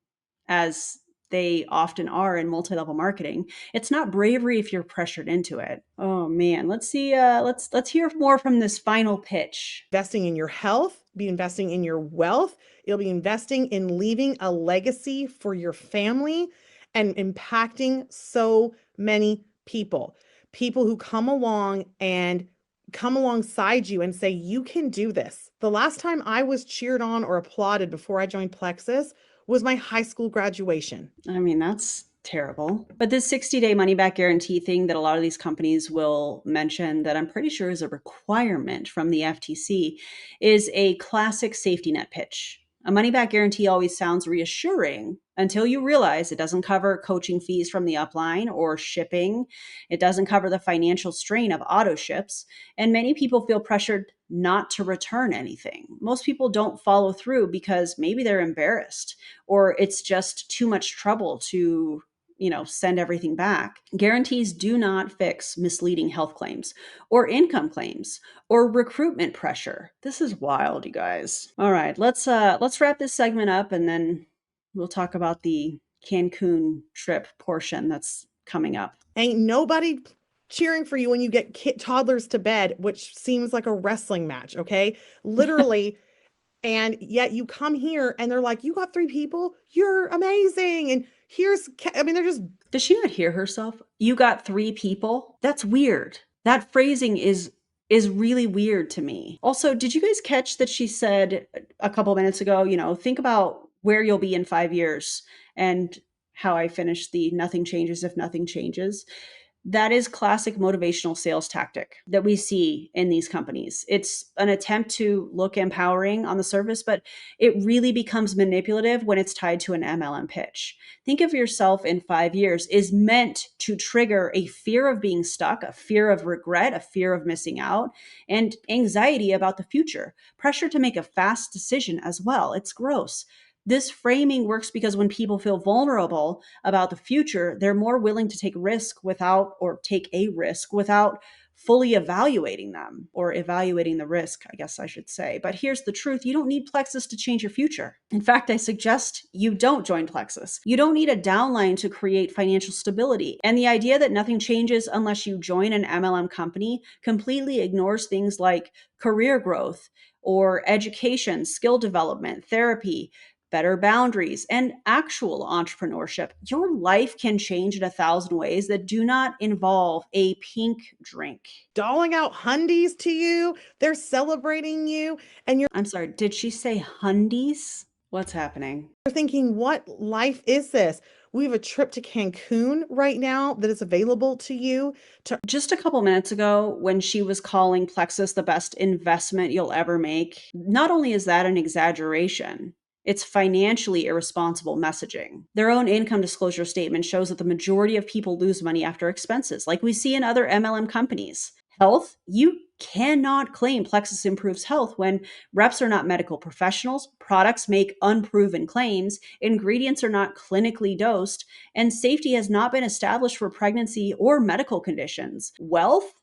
Speaker 1: as they often are in multi-level marketing. It's not bravery if you're pressured into it. Oh man, let's see. Let's hear more from this final pitch.
Speaker 3: investing in your health, be investing in your wealth. It'll be investing in leaving a legacy for your family and impacting so many people. People who come along and come alongside you and say, you can do this. The last time I was cheered on or applauded before I joined Plexus was my high school graduation.
Speaker 1: I mean, that's terrible. But this 60-day money back guarantee thing that a lot of these companies will mention, that I'm pretty sure is a requirement from the FTC, is a classic safety net pitch. A money back guarantee always sounds reassuring until you realize it doesn't cover coaching fees from the upline or shipping. It doesn't cover the financial strain of auto ships. And many people feel pressured not to return anything. Most people don't follow through because maybe they're embarrassed or it's just too much trouble to send everything back. Guarantees do not fix misleading health claims or income claims or recruitment pressure. This is wild, you guys. All right, let's wrap this segment up and then we'll talk about the Cancun trip portion that's coming up.
Speaker 3: Ain't nobody cheering for you when you get toddlers to bed, which seems like a wrestling match, okay? Literally. And yet you come here and they're like, you got 3 people, you're amazing. And they're just.
Speaker 1: Does she not hear herself? You got 3 people? That's weird. That phrasing is really weird to me. Also, did you guys catch that she said a couple minutes ago, think about where you'll be in 5 years and how I finished the nothing changes if nothing changes? That is classic motivational sales tactic that we see in these companies. It's an attempt to look empowering on the surface, but it really becomes manipulative when it's tied to an MLM pitch. Think of yourself in 5 years is meant to trigger a fear of being stuck, a fear of regret, a fear of missing out, and anxiety about the future. Pressure to make a fast decision as well. It's gross. This framing works because when people feel vulnerable about the future, they're more willing to take a risk without fully evaluating them or evaluating the risk, I guess I should say. But here's the truth. You don't need Plexus to change your future. In fact, I suggest you don't join Plexus. You don't need a downline to create financial stability. And the idea that nothing changes unless you join an MLM company completely ignores things like career growth or education, skill development, therapy, better boundaries, and actual entrepreneurship. Your life can change in 1,000 ways that do not involve a pink drink.
Speaker 3: Dolling out hundies to you. They're celebrating you. And you're
Speaker 1: I'm sorry, did she say hundies? What's happening?
Speaker 3: thinking, what life is this? We have a trip to Cancun right now that is available to you.
Speaker 1: Just a couple minutes ago, when she was calling Plexus the best investment you'll ever make, not only is that an exaggeration, it's financially irresponsible messaging. Their own income disclosure statement shows that the majority of people lose money after expenses, like we see in other MLM companies. Health, you cannot claim Plexus improves health when reps are not medical professionals, products make unproven claims, ingredients are not clinically dosed, and safety has not been established for pregnancy or medical conditions. Wealth,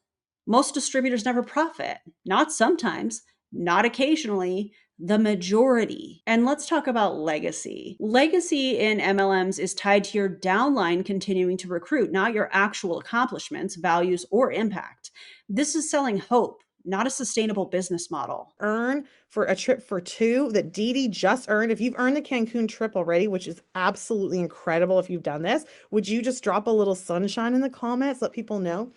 Speaker 1: Most distributors never profit, not sometimes, not occasionally, the majority. And let's talk about legacy. Legacy in MLMs is tied to your downline continuing to recruit, not your actual accomplishments, values, or impact. This is selling hope, not a sustainable business model.
Speaker 3: Earn for a trip for two that Dee Dee just earned. If you've earned the Cancun trip already, which is absolutely incredible if you've done this, would you just drop a little sunshine in the comments? Let people know.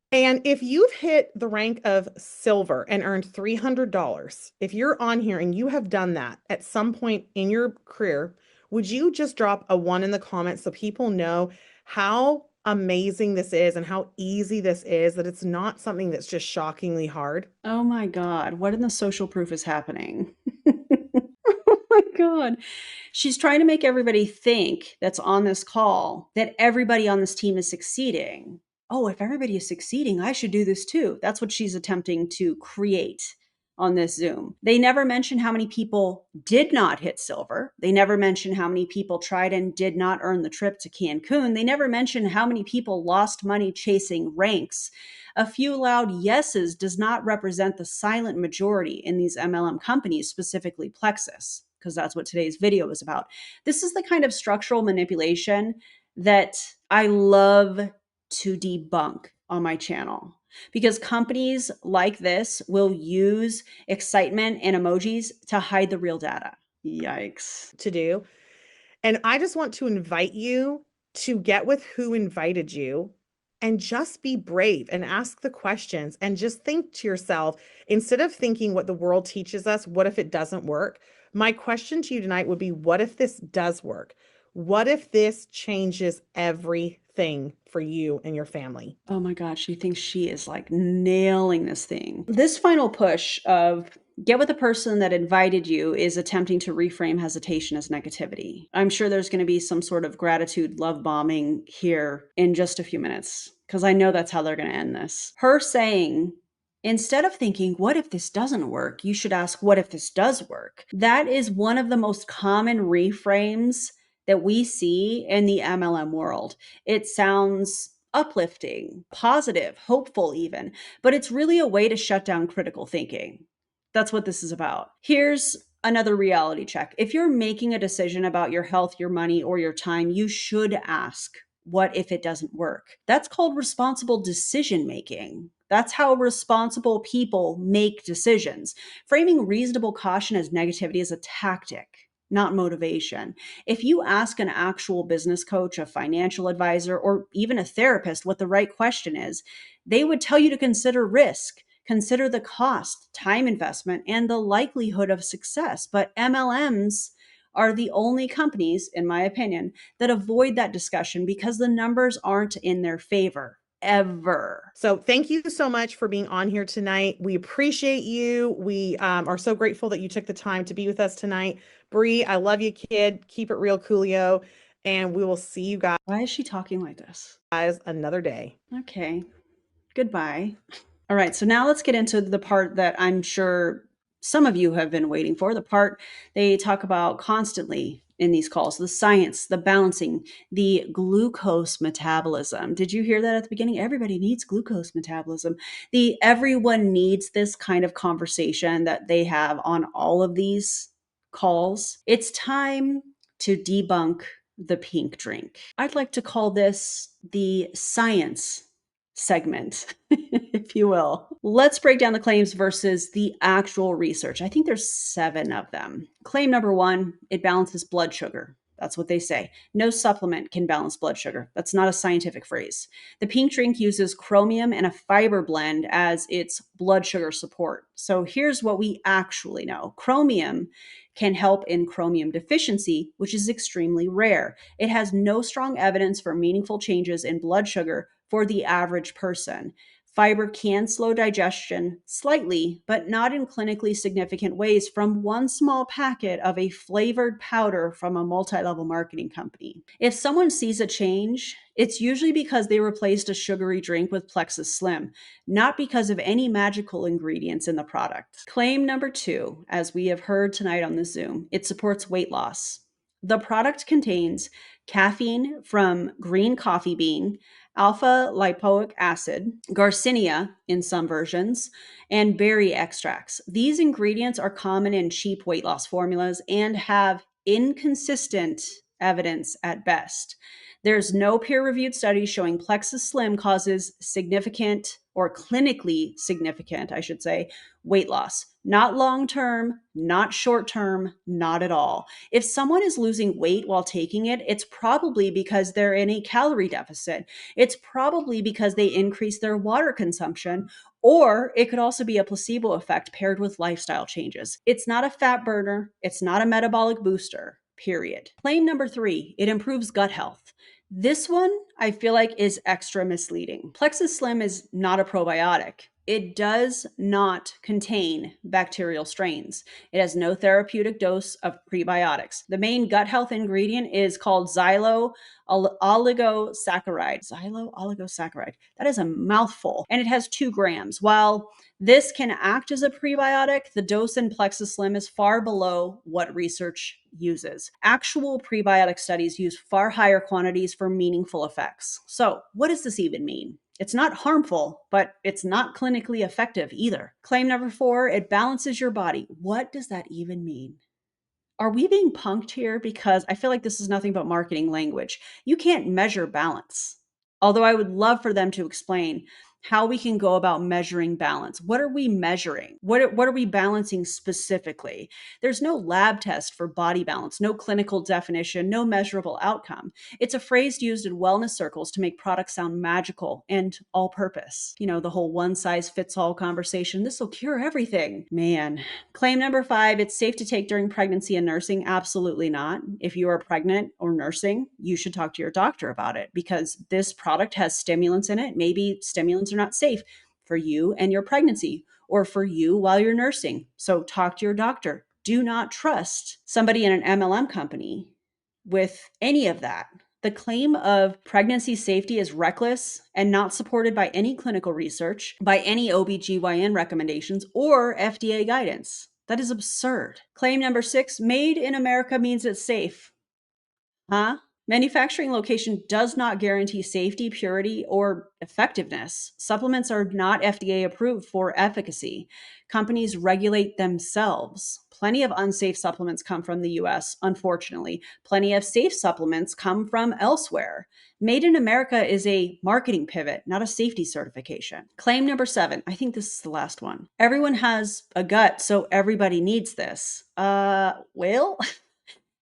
Speaker 3: And if you've hit the rank of silver and earned $300, if you're on here and you have done that at some point in your career, would you just drop a one in the comments so people know how amazing this is and how easy this is, that it's not something that's just shockingly hard?
Speaker 1: Oh my God, what in the social proof is happening? Oh my God. She's trying to make everybody think that's on this call that everybody on this team is succeeding. Oh, if everybody is succeeding, I should do this too. That's what she's attempting to create on this Zoom. They never mention how many people did not hit silver. They never mention how many people tried and did not earn the trip to Cancun. They never mention how many people lost money chasing ranks. A few loud yeses does not represent the silent majority in these MLM companies, specifically Plexus, because that's what today's video is about. This is the kind of structural manipulation that I love to debunk on my channel, because companies like this will use excitement and emojis to hide the real data. Yikes.
Speaker 3: To do. And I just want to invite you to get with who invited you and just be brave and ask the questions and just think to yourself, instead of thinking what the world teaches us, what if it doesn't work? My question to you tonight would be, what if this does work? What if this changes everything for you and your family?
Speaker 1: Oh my God, she thinks she is like nailing this thing. This final push of get with the person that invited you is attempting to reframe hesitation as negativity. I'm sure there's going to be some sort of gratitude love bombing here in just a few minutes, because I know that's how they're going to end this. Her saying, instead of thinking, what if this doesn't work? You should ask, what if this does work? That is one of the most common reframes that we see in the MLM world. It sounds uplifting, positive, hopeful, even, but it's really a way to shut down critical thinking. That's what this is about. Here's another reality check. If you're making a decision about your health, your money, or your time, you should ask, what if it doesn't work? That's called responsible decision making. That's how responsible people make decisions. Framing reasonable caution as negativity is a tactic, not motivation. If you ask an actual business coach, a financial advisor, or even a therapist what the right question is, they would tell you to consider risk, consider the cost, time investment, and the likelihood of success. But MLMs are the only companies, in my opinion, that avoid that discussion because the numbers aren't in their favor. Ever.
Speaker 3: So thank you so much for being on here tonight. We appreciate you. We are so grateful that you took the time to be with us tonight. Bree, I love you, kid. Keep it real, Coolio. And we will see you
Speaker 1: Why is she talking like this?
Speaker 3: guys another day.
Speaker 1: Okay. Goodbye. All right, so now let's get into the part that I'm sure some of you have been waiting for, the part they talk about constantly in these calls, the science, the balancing, the glucose metabolism. Did you hear that at the beginning? Everybody needs glucose metabolism. Everyone needs this kind of conversation that they have on all of these calls. It's time to debunk the pink drink. I'd like to call this the science segment, if you will. Let's break down the claims versus the actual research. I think there's 7 of them. Claim number 1, it balances blood sugar. That's what they say. No supplement can balance blood sugar. That's not a scientific phrase. The pink drink uses chromium and a fiber blend as its blood sugar support. So here's what we actually know. Chromium can help in chromium deficiency, which is extremely rare. It has no strong evidence for meaningful changes in blood sugar for the average person. Fiber can slow digestion slightly, but not in clinically significant ways from one small packet of a flavored powder from a multi-level marketing company. If someone sees a change, it's usually because they replaced a sugary drink with Plexus Slim, not because of any magical ingredients in the product. Claim number 2, as we have heard tonight on the Zoom, it supports weight loss. The product contains caffeine from green coffee bean, alpha lipoic acid, garcinia in some versions, and berry extracts. These ingredients are common in cheap weight loss formulas and have inconsistent evidence at best. There's no peer-reviewed study showing Plexus Slim causes significant or clinically significant, I should say, weight loss. Not long-term, not short-term, not at all. If someone is losing weight while taking it, it's probably because they're in a calorie deficit. It's probably because they increase their water consumption, or it could also be a placebo effect paired with lifestyle changes. It's not a fat burner. It's not a metabolic booster, period. Claim number 3, it improves gut health. This one I feel like is extra misleading. Plexus Slim is not a probiotic. It does not contain bacterial strains. It has no therapeutic dose of prebiotics. The main gut health ingredient is called xylo oligosaccharide. Xylo oligosaccharide. That is a mouthful. And it has 2 grams. While this can act as a prebiotic, the dose in Plexus Slim is far below what research uses. Actual prebiotic studies use far higher quantities for meaningful effects. So, what does this even mean? It's not harmful, but it's not clinically effective either. Claim number 4, it balances your body. What does that even mean? Are we being punked here? Because I feel like this is nothing but marketing language. You can't measure balance. Although I would love for them to explain how we can go about measuring balance. What are we measuring? What are we balancing specifically? There's no lab test for body balance, no clinical definition, no measurable outcome. It's a phrase used in wellness circles to make products sound magical and all purpose. You know, the whole one size fits all conversation. This will cure everything. Man. Claim number 5, it's safe to take during pregnancy and nursing. Absolutely not. If you are pregnant or nursing, you should talk to your doctor about it because this product has stimulants in it. Maybe stimulants are not safe for you and your pregnancy or for you while you're nursing. So talk to your doctor. Do not trust somebody in an MLM company with any of that. The claim of pregnancy safety is reckless and not supported by any clinical research, by any OBGYN recommendations, or FDA guidance. That is absurd. Claim number 6, made in America means it's safe. Huh? Manufacturing location does not guarantee safety, purity, or effectiveness. Supplements are not FDA approved for efficacy. Companies regulate themselves. Plenty of unsafe supplements come from the US, unfortunately. Plenty of safe supplements come from elsewhere. Made in America is a marketing pivot, not a safety certification. Claim number 7. I think this is the last one. Everyone has a gut, so everybody needs this. Well,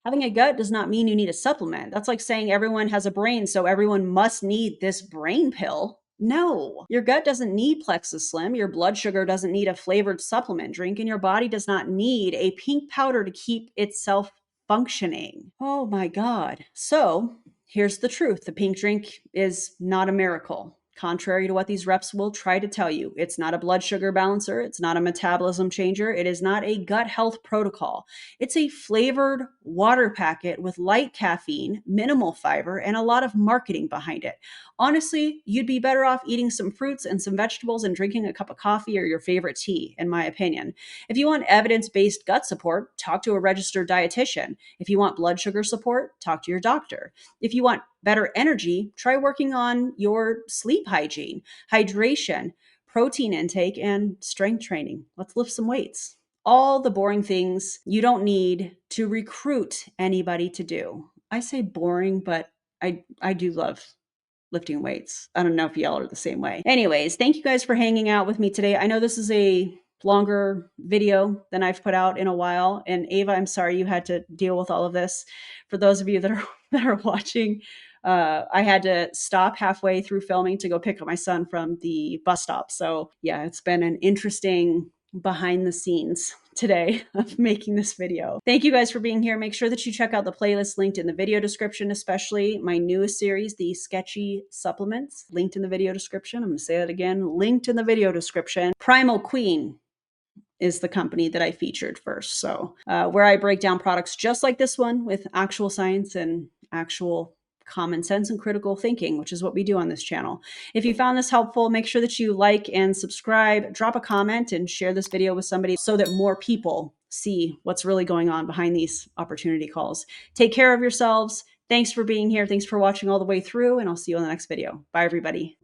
Speaker 1: having a gut does not mean you need a supplement. That's like saying everyone has a brain, so everyone must need this brain pill. No, your gut doesn't need Plexus Slim. Your blood sugar doesn't need a flavored supplement drink, and your body does not need a pink powder to keep itself functioning. Oh my God. So here's the truth. The pink drink is not a miracle. Contrary to what these reps will try to tell you, it's not a blood sugar balancer. It's not a metabolism changer. It is not a gut health protocol. It's a flavored water packet with light caffeine, minimal fiber, and a lot of marketing behind it. Honestly, you'd be better off eating some fruits and some vegetables and drinking a cup of coffee or your favorite tea, in my opinion. If you want evidence-based gut support, talk to a registered dietitian. If you want blood sugar support, talk to your doctor. If you want better energy, try working on your sleep hygiene, hydration, protein intake, and strength training. Let's lift some weights. All the boring things you don't need to recruit anybody to do. I say boring, but I do love lifting weights. I don't know if y'all are the same way. Anyways, thank you guys for hanging out with me today. I know this is a longer video than I've put out in a while. And Ava, I'm sorry you had to deal with all of this. For those of you that are watching, I had to stop halfway through filming to go pick up my son from the bus stop. So yeah, it's been an interesting behind the scenes today of making this video. Thank you guys for being here. Make sure that you check out the playlist linked in the video description, especially my newest series, the Sketchy Supplements, linked in the video description. I'm going to say that again, linked in the video description. Primal Queen is the company that I featured first. So where I break down products just like this one with actual science and actual common sense and critical thinking, which is what we do on this channel. If you found this helpful, make sure that you like and subscribe, drop a comment, and share this video with somebody so that more people see what's really going on behind these opportunity calls. Take care of yourselves. Thanks for being here. Thanks for watching all the way through, and I'll see you on the next video. Bye, everybody.